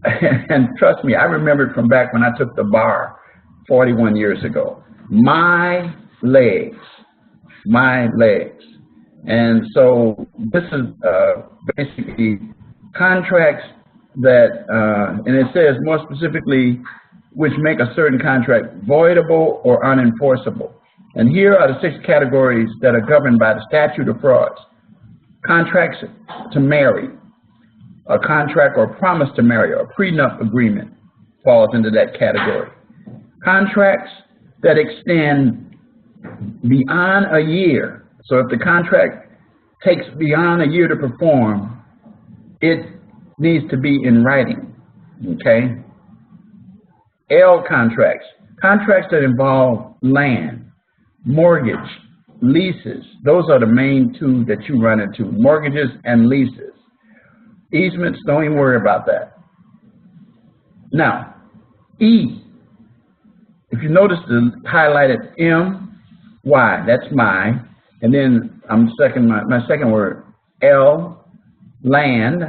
and trust me, I remember it from back when I took the bar 41 years ago. My legs, my legs. And so this is basically contracts that, and it says more specifically, which make a certain contract voidable or unenforceable. And here are the 6 categories that are governed by the statute of frauds. Contracts to marry, a contract or promise to marry, or prenup agreement falls into that category. Contracts that extend beyond a year. So if the contract takes beyond a year to perform, it needs to be in writing, okay? L contracts, contracts that involve land, mortgage, leases. Those are the main 2 that you run into, mortgages and leases. Easements, don't even worry about that. Now, E, if you notice the highlighted M, Y, that's my, and then my second word, L, land,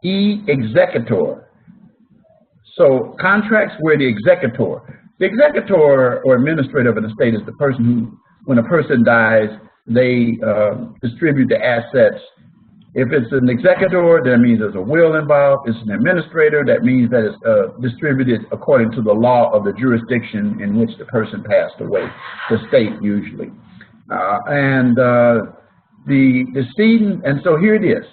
E, executor. So contracts where the executor or administrator of an estate is the person who, when a person dies, they distribute the assets. If it's an executor, that means there's a will involved. It's an administrator, that means that it's distributed according to the law of the jurisdiction in which the person passed away, the state usually. The decedent, and so here it is,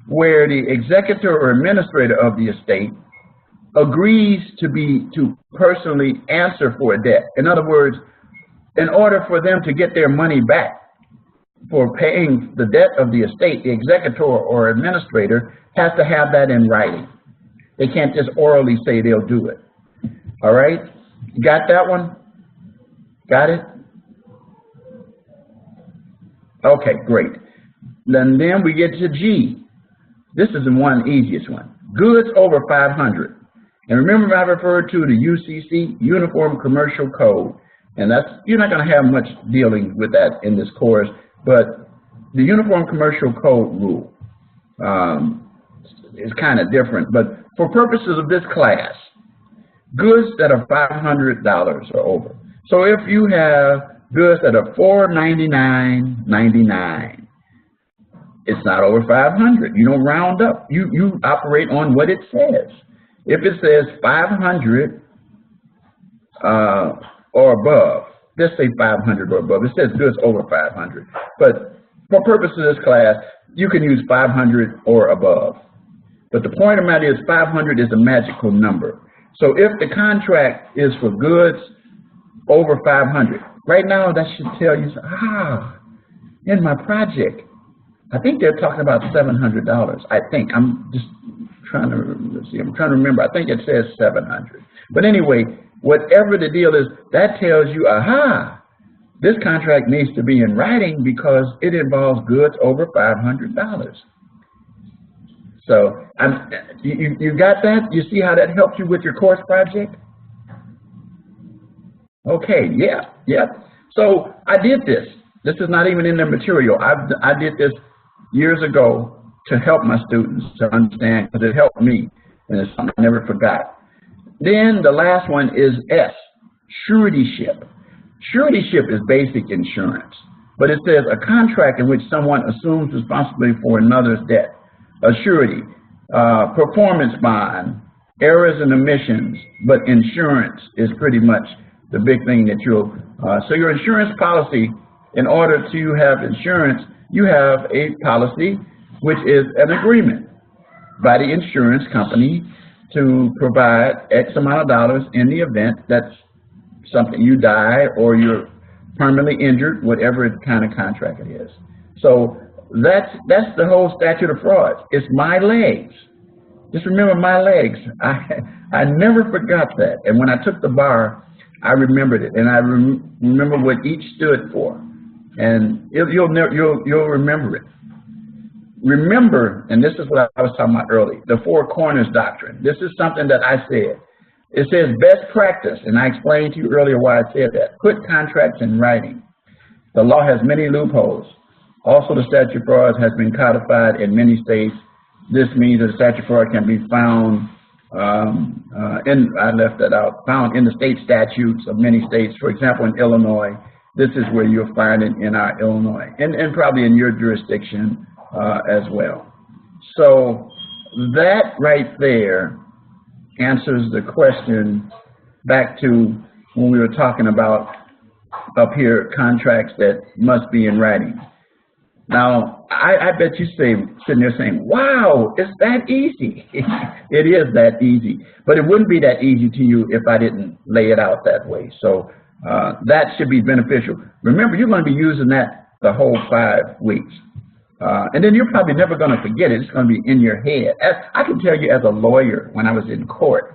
where the executor or administrator of the estate agrees to personally answer for a debt. In other words, in order for them to get their money back for paying the debt of the estate, the executor or administrator has to have that in writing. They can't just orally say they'll do it. All right? Got that one? Got it? Okay, great. Then we get to G. This is the easiest one. Goods over 500. And remember, I referred to the UCC, Uniform Commercial Code, and you're not going to have much dealing with that in this course, but the Uniform Commercial Code rule is kind of different. But for purposes of this class, goods that are $500 or over. So if you have goods that are $499.99, it's not over 500. You don't round up. You operate on what it says. If it says 500 or above, let's say 500 or above. It says goods over 500. But for purposes of this class, you can use 500 or above. But the point of the matter is 500 is a magical number. So if the contract is for goods over 500, right now that should tell you, in my project, I think they're talking about $700. I think. I'm just trying to, I'm trying to remember. I think it says 700. But anyway, whatever the deal is, that tells you, this contract needs to be in writing because it involves goods over $500. So you got that? You see how that helps you with your course project? Okay, yeah. So I did this. This is not even in the material. I did this years ago to help my students to understand, because it helped me, and it's something I never forgot. Then the last one is S, suretyship. Suretyship is basic insurance, but it says a contract in which someone assumes responsibility for another's debt. A surety, performance bond, errors and omissions, but insurance is pretty much the big thing that you'll, so your insurance policy, in order to have insurance, you have a policy which is an agreement by the insurance company to provide X amount of dollars in the event that's something you die or you're permanently injured, whatever kind of contract it is. So that's the whole statute of frauds. It's my legs. Just remember my legs. I never forgot that. And when I took the bar, I remembered it, and I remember what each stood for. And you'll remember it. Remember, and this is what I was talking about earlier, the four corners doctrine. This is something that I said. It says best practice, and I explained to you earlier why I said that. Put contracts in writing. The law has many loopholes. Also, the statute fraud has been codified in many states. This means that the statute fraud can be found, I left that out, found in the state statutes of many states. For example, in Illinois, this is where you'll find it in our Illinois, and probably in your jurisdiction as well. So that right there answers the question back to when we were talking about up here contracts that must be in writing. Now, I bet you sitting there saying, wow, it's that easy. It is that easy, but it wouldn't be that easy to you if I didn't lay it out that way. So that should be beneficial. Remember, you're going to be using that the whole 5 weeks. And then you're probably never going to forget it. It's going to be in your head. I can tell you as a lawyer, when I was in court,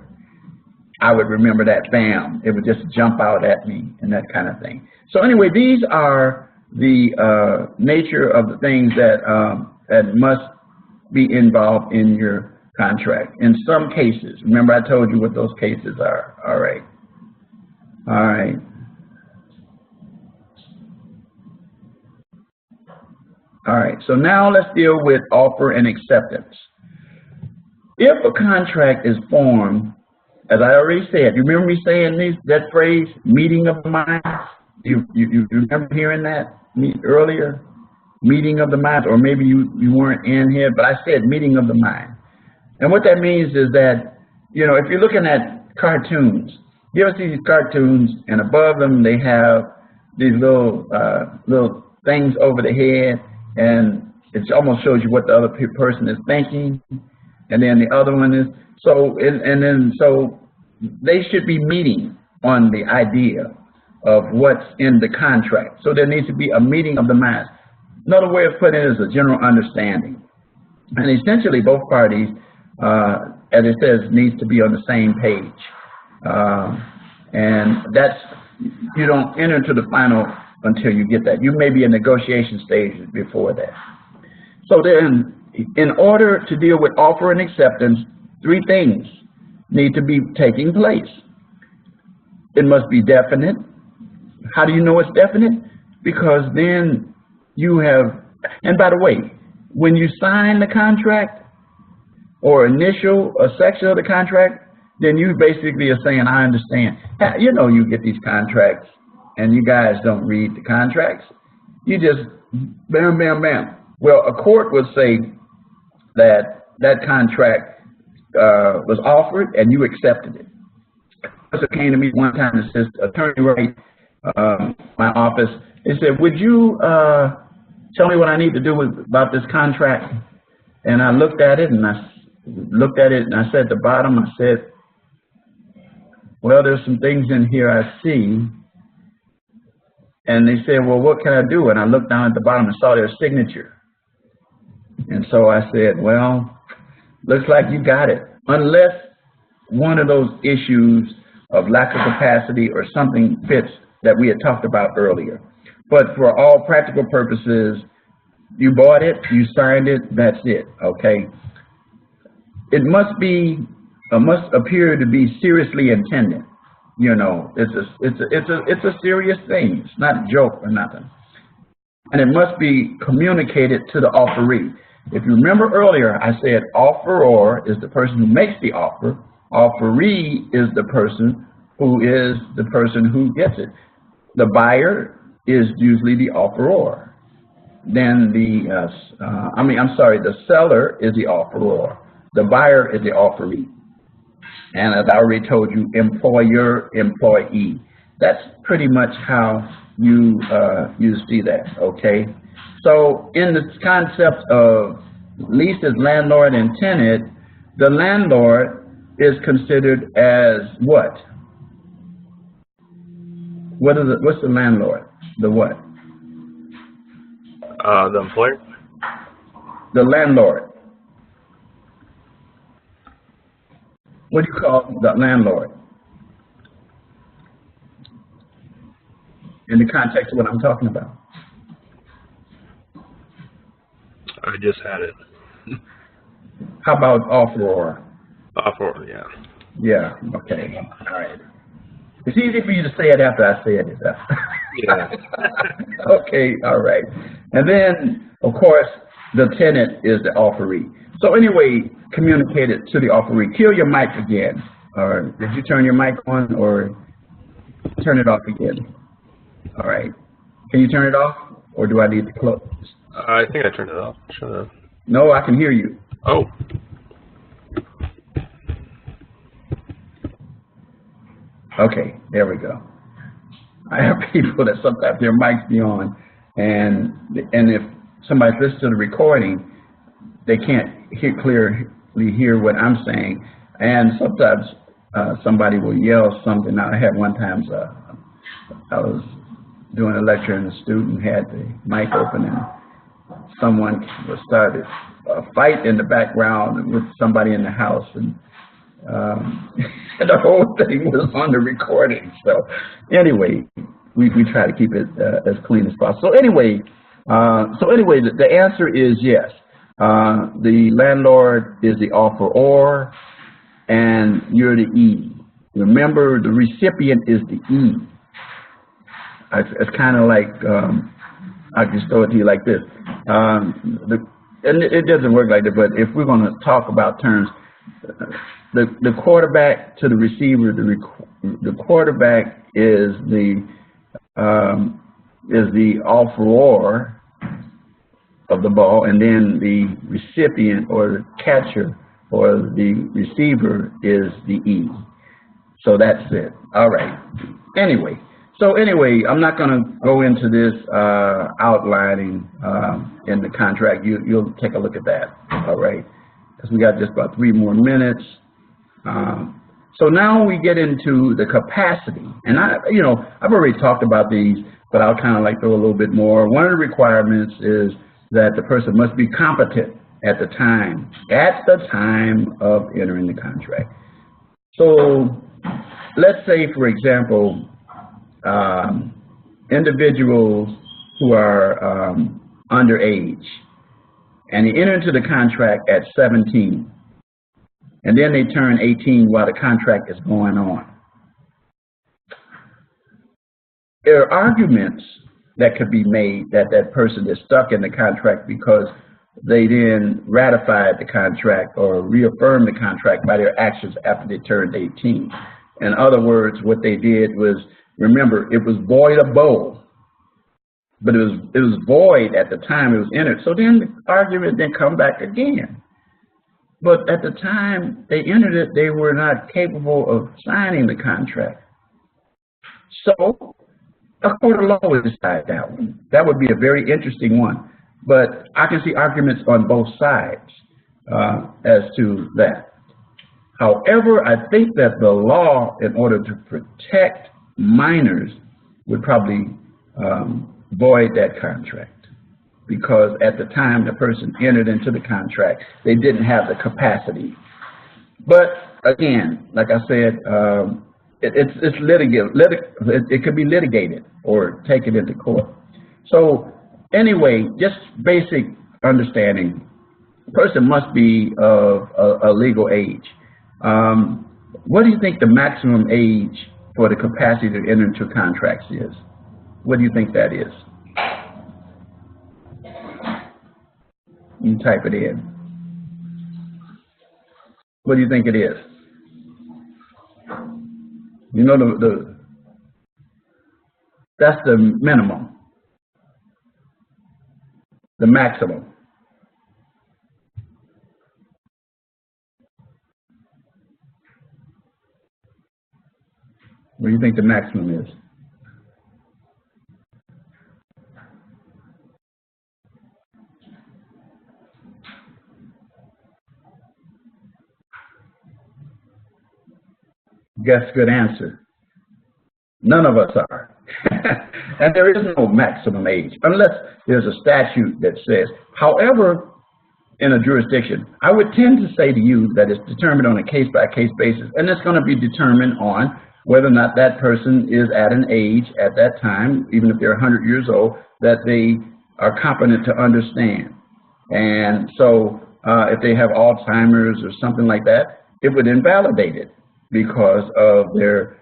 I would remember that, bam. It would just jump out at me and that kind of thing. So anyway, these are the nature of the things that, that must be involved in your contract. In some cases, remember I told you what those cases are. All right. All right. All right, so now let's deal with offer and acceptance. If a contract is formed, as I already said, you remember me saying that phrase, meeting of the minds? You remember hearing that earlier? Meeting of the minds, or maybe you weren't in here, but I said meeting of the mind. And what that means is that, you know, if you're looking at cartoons, you ever see these cartoons, and above them they have these little things over the head, and it almost shows you what the other person is thinking, and then the other one is, so they should be meeting on the idea of what's in the contract. So there needs to be a meeting of the minds. Another way of putting it is a general understanding. And essentially both parties, as it says, needs to be on the same page. And that's, you don't enter into the final until you get that. You may be in negotiation stage before that. So then, in order to deal with offer and acceptance, 3 things need to be taking place. It must be definite. How do you know it's definite? Because then you have, and by the way, when you sign the contract or initial a section of the contract, then you basically are saying, I understand. You know, you get these contracts and you guys don't read the contracts. You just bam, bam, bam. Well, a court would say that that contract was offered and you accepted it. It came to me one time and says, Attorney Wright, my office, he said, would you tell me what I need to do about this contract? And I looked at it and I said at the bottom, I said, well, there's some things in here I see. And they said, well, what can I do? And I looked down at the bottom and saw their signature. And so I said, well, looks like you got it. Unless one of those issues of lack of capacity or something fits that we had talked about earlier. But for all practical purposes, you bought it, you signed it, that's it, okay? It must appear to be seriously intended. You know, it's a serious thing. It's not a joke or nothing. And it must be communicated to the offeree. If you remember earlier, I said offeror is the person who makes the offer. Offeree is the person who gets it. The buyer is usually the offeror. Then the seller is the offeror. The buyer is the offeree. And as I already told you, employer, employee. That's pretty much how you see that, okay? So in this concept of lease as landlord and tenant, the landlord is considered as what? What's the landlord? The what? The employer. The landlord. What do you call the landlord? In the context of what I'm talking about. I just had it. How about offeror? Offeror, yeah. Yeah, okay, all right. It's easy for you to say it after I said it. Yeah. Okay, all right. And then, of course, the tenant is the offeree. So anyway, communicate it to the offeree. Kill your mic again. Or did you turn your mic on or turn it off again? All right. Can you turn it off or do I need to close? I think I turned it off. Shut up. No, I can hear you. Oh. Okay, there we go. I have people that sometimes their mics be on, and if somebody listens to the recording, they can't clearly hear what I'm saying, and sometimes somebody will yell something. I had one time I was doing a lecture and the student had the mic open and someone started a fight in the background with somebody in the house, and the whole thing was on the recording. So anyway, we try to keep it as clean as possible. So anyway, the answer is yes. The landlord is the offeror, and you're the E. Remember, the recipient is the E. It's kind of like, I can just throw it to you like this. And it doesn't work like that, but if we're going to talk about terms, the quarterback to the receiver, the quarterback is the offeror of the ball, and then the recipient or the catcher or the receiver is the E. So that's it. All right. Anyway, I'm not going to go into this outlining in the contract. You'll take a look at that. All right, because we got just about 3 more minutes. So now we get into the capacity, and I've already talked about these, but I'll kind of like throw a little bit more. One of the requirements is that the person must be competent at the time of entering the contract. So let's say, for example, individuals who are underage, and they enter into the contract at 17, and then they turn 18 while the contract is going on. There are arguments that could be made that that person is stuck in the contract because they then ratified the contract or reaffirmed the contract by their actions after they turned 18. In other words, what they did was, remember, it was voidable, but it was void at the time it was entered. So then the argument then come back again. But at the time they entered it, they were not capable of signing the contract. So a court of law would decide that one. That would be a very interesting one. But I can see arguments on both sides as to that. However, I think that the law, in order to protect minors, would probably void that contract, because at the time the person entered into the contract, they didn't have the capacity. But again, like I said, it's litigated. It could be litigated or taken into court. So anyway, just basic understanding: the person must be of a legal age. What do you think the maximum age for the capacity to enter into contracts is? What do you think that is? You type it in. What do you think it is? You know, that's the minimum, the maximum. What do you think the maximum is? Guess, good answer. None of us are. And there is no maximum age, unless there's a statute that says. However, in a jurisdiction, I would tend to say to you that it's determined on a case-by-case basis, and it's going to be determined on whether or not that person is at an age at that time, even if they're 100 years old, that they are competent to understand. And so if they have Alzheimer's or something like that, it would invalidate it. because of their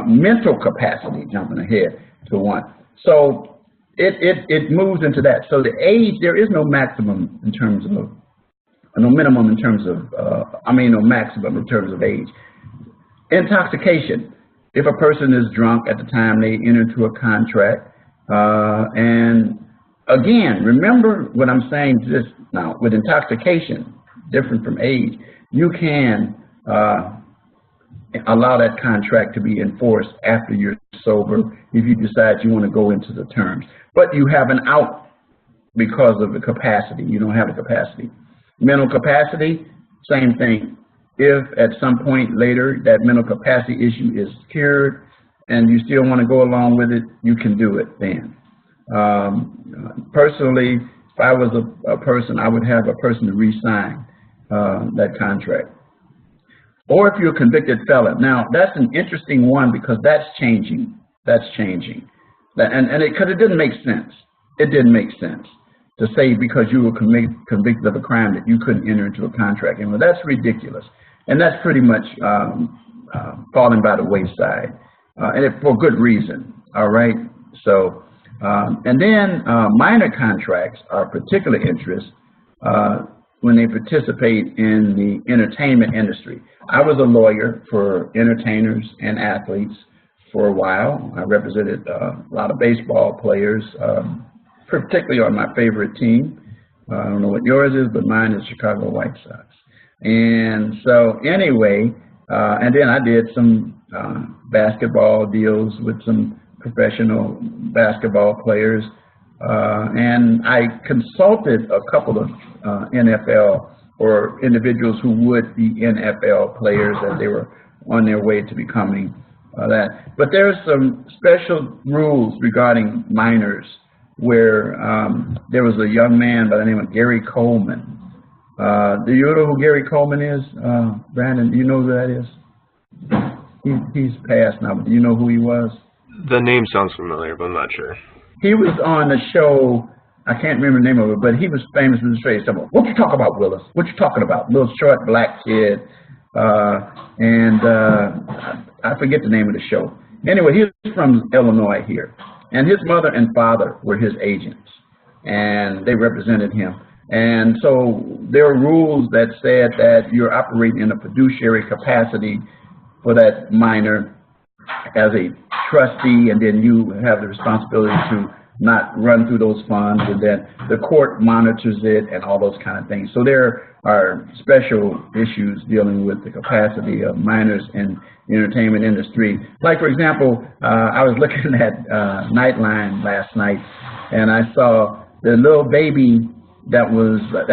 mental capacity, jumping ahead to one. So it moves into that. So the age, there is no maximum in terms of, no minimum in terms of, no maximum in terms of age. Intoxication. If a person is drunk at the time they enter into a contract, and again, remember what I'm saying just now, with intoxication, different from age, you can allow that contract to be enforced after you're sober if you decide you want to go into the terms. But you have an out because of the capacity. You don't have the capacity. Mental capacity, same thing. If at some point later that mental capacity issue is cured and you still want to go along with it, you can do it then. Personally, if I was a person, I would have a person to re-sign that contract. Or if you're a convicted felon. Now, that's an interesting one because that's changing. That's changing. Because it didn't make sense. It didn't make sense to say because you were convicted of a crime that you couldn't enter into a contract. And well, that's ridiculous. And that's pretty much falling by the wayside, and for good reason, all right? So, and then minor contracts are of particular interest when they participate in the entertainment industry. I was a lawyer for entertainers and athletes for a while. I represented a lot of baseball players, particularly on my favorite team. I don't know what yours is, but mine is Chicago White Sox. And so anyway, and then I did some basketball deals with some professional basketball players, and I consulted a couple of NFL or individuals who would be NFL players as they were on their way to becoming that. But there's some special rules regarding minors where there was a young man by the name of Gary Coleman. Do you know who Gary Coleman is, Brandon? Do you know who that is? He's passed now, but do you know who he was? The name sounds familiar, but I'm not sure. He was on the show, I can't remember the name of it, but he was famous with the phrase, "What you talk about, Willis? What you talking about?" Little short black kid, and I forget the name of the show. Anyway, he was from Illinois here, and his mother and father were his agents, and they represented him. And so there are rules that said that you're operating in a fiduciary capacity for that minor as a trustee, and then you have the responsibility to not run through those funds, and then the court monitors it and all those kind of things. So there are special issues dealing with the capacity of minors in the entertainment industry. Like, for example, I was looking at Nightline last night, and I saw the little baby that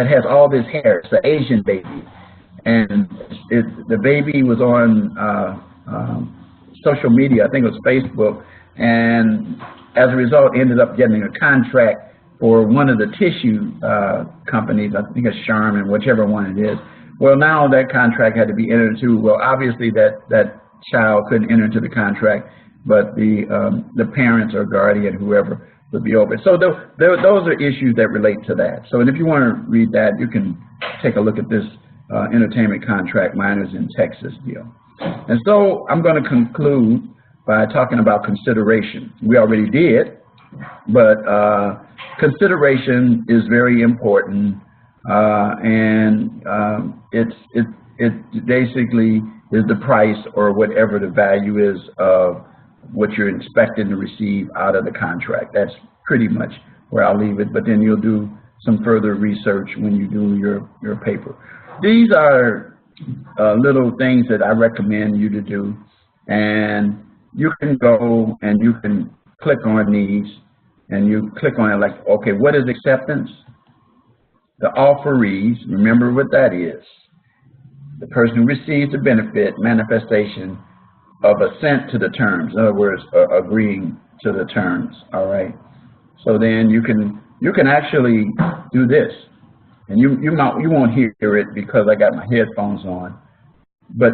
has all this hair. It's an Asian baby, and the baby was on social media. I think it was Facebook, and as a result, ended up getting a contract for one of the tissue companies. I think it's Charmin, whichever one it is. Well, now that contract had to be entered into. Well, obviously that child couldn't enter into the contract, but the parents or guardian, whoever, would be open. So those are issues that relate to that. So, and if you want to read that, you can take a look at this entertainment contract minors in Texas deal. And so I'm going to conclude by talking about consideration. We already did, but consideration is very important, and it basically is the price or whatever the value is of what you're expecting to receive out of the contract. That's pretty much where I'll leave it, but then you'll do some further research when you do your paper. These are little things that I recommend you to do, and you can go and you can click on these, and you click on it like, okay, what is acceptance? The offerees, remember what that is. The person who receives the benefit, manifestation of assent to the terms. In other words, agreeing to the terms, all right? So then you can actually do this. And you won't hear it because I got my headphones on. But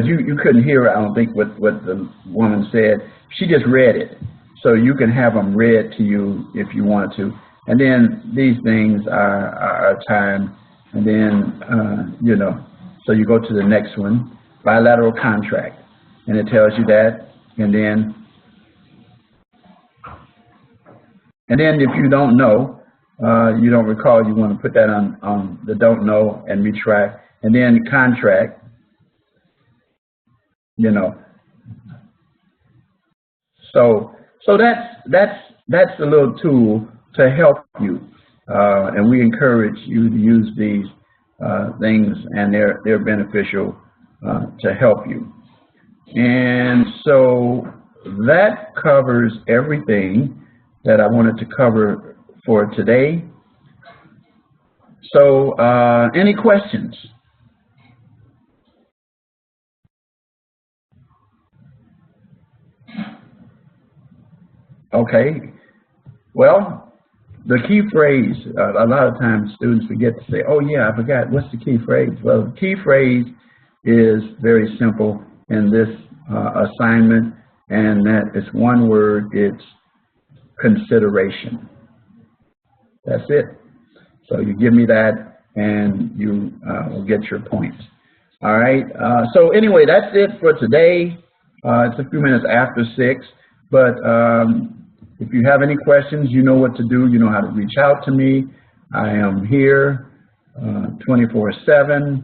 you couldn't hear, I don't think, what the woman said. She just read it. So you can have them read to you if you want to. And then these things are timed. And then, So you go to the next one, bilateral contract, and it tells you that. And then if you don't know, you don't recall, you want to put that on the don't know and retry. And then contract, you know. So that's a little tool to help you, and we encourage you to use these things, and they're beneficial to help you. And so that covers everything that I wanted to cover for today. So any questions? Okay. Well, the key phrase, a lot of times students forget to say, oh yeah, I forgot, what's the key phrase? Well, the key phrase is very simple in this assignment, and that is one word, it's consideration. That's it. So you give me that, and you will get your points. All right. So anyway, that's it for today. It's a few minutes after 6, but if you have any questions, you know what to do. You know how to reach out to me. I am here 24/7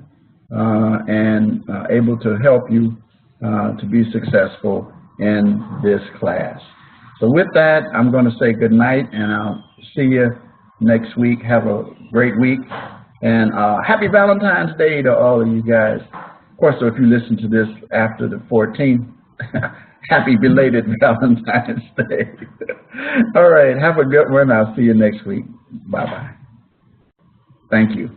and able to help you to be successful in this class. So with that, I'm going to say good night, and I'll see you next week. Have a great week, and happy Valentine's Day to all of you guys. Of course, so if you listen to this after the 14th, happy belated Valentine's Day. All right, have a good one. I'll see you next week. Bye-bye. Thank you.